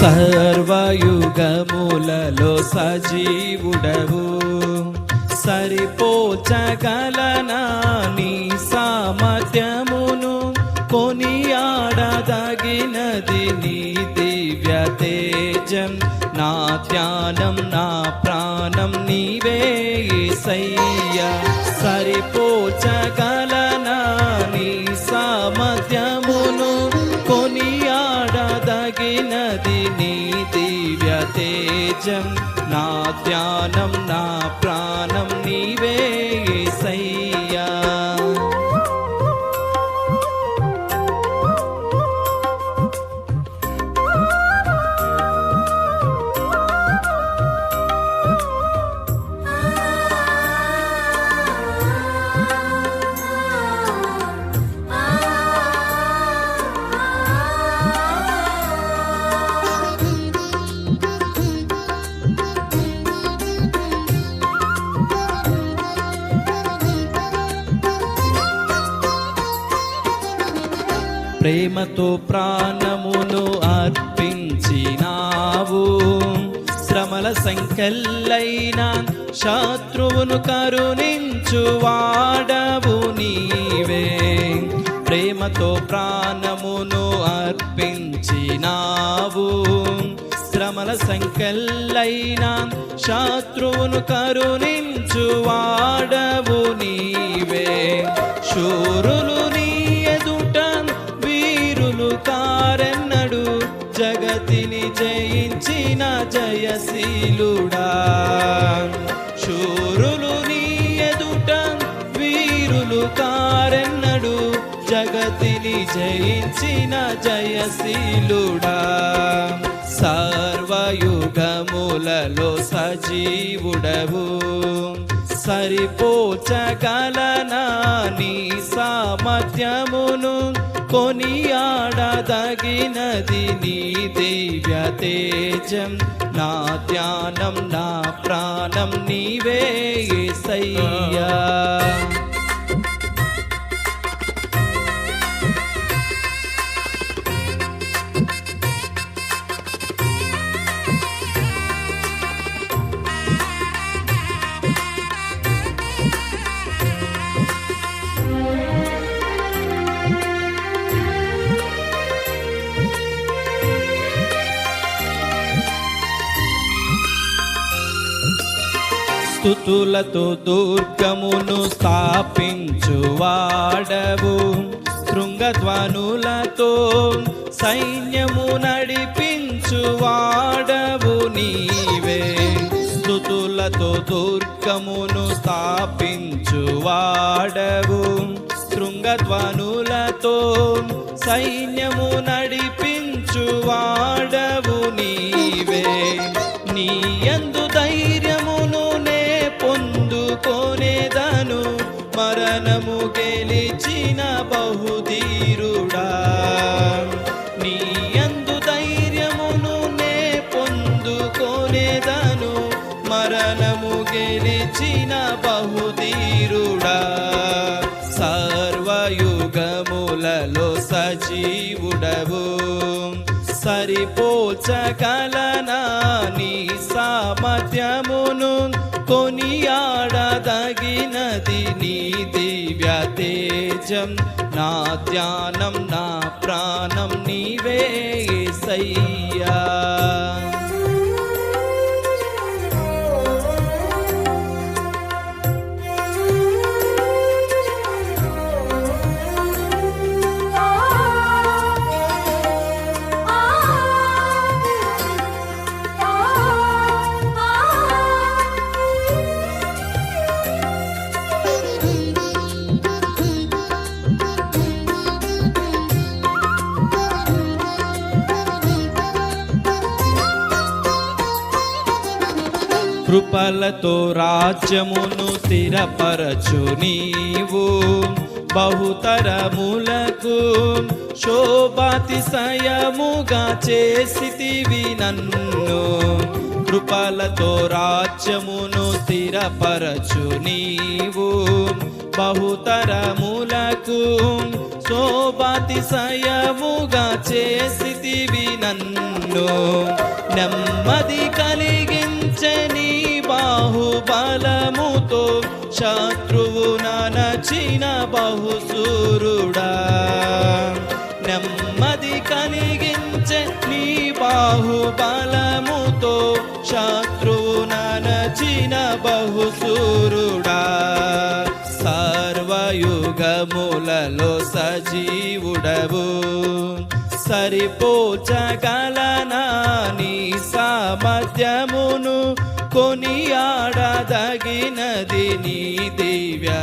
సర్వయుగములలో సజీవుడవు, సరిపోచగలనా నీ సామర్థ్యమును, కొనియాడదగినది నీ దివ్య తేజం. నా ధ్యానం నా ప్రాణం నీవే యేసయ్యా, సరిపోచగలనా నీ సామర్థ్యమును, కొనియాడదగినది నీ దివ్య తేజం. నా ధ్యానం నా ప్రాణం నీవే యేసయ్యా. ప్రేమతో ప్రాణమును అర్పించినావు, శ్రమల సంఖ్యలైన శత్రువును కరుణించువాడవు నీవే. ప్రేమతో ప్రాణమును అర్పించినావు, శ్రమల సంఖ్యలైన శత్రువును కరుణించువాడవు నీవే. శూరులు నీ ఎదుట వీరులు కారెన్నడు, జగతిని జయించిన జయశీలుడా. శూరులు నీ ఎదుట వీరులు కారెన్నడు, జగతిని జయించిన జయశీలుడా. సర్వయుగములలో సజీవుడవు, సరిపోచగలనా నీ సామర్థ్యమును, కొనియాడదగినది నీ దివ్య తేజం. నా ధ్యానం నా ప్రాణం నీవే యేసయ్యా. స్తుతులతో దుర్గమును స్థాపించువాడవు, శృంగధ్వనులతో సైన్యము నడిపించువాడవు నీవే. స్తుతులతో దుర్గమును స్థాపించువాడవు, శృంగధ్వనులతో సైన్యము నడిపించువాడవు నీవే. నీ యందు ధైర్యమును పొందుకొనేదను, మరణము గెలిచిన బహుధీరుడా. నీ యందు ధైర్యమును నే పొందుకొనేదను, మరణము గెలిచిన బహుధీరుడా. సర్వయుగములలో సజీవుడవు, సరిపోచగలనా నీ సామర్థ్యమును, కొనియాడదగినది నీ దివ్య తేజం. నా ధ్యానం నా ప్రాణం నీవే యేసయ్యా. కృపలతో రాజ్యమును స్థిరపరచు నీవు, బహుతరములకు శోభాతిశయముగా చేసితివి నన్ను. కృపలతో రాజ్యమును స్థిరపరచు నీవు బహుతరములకు శోభాతిశయముగా చేసితివి నన్ను నెమ్మది కలిగించే నీ బాహుబలముతో శత్రువు నచిన బహుసూరుడా నెమ్మది కలిగించే నీ బాహుబలముతో శత్రువు నచిన బహుసూరుడా సర్వయుగములలో సజీవుడవు సరిపోచగలనా నీ సామర్థ్యమును కొనియాడదగినది నీ దివ్య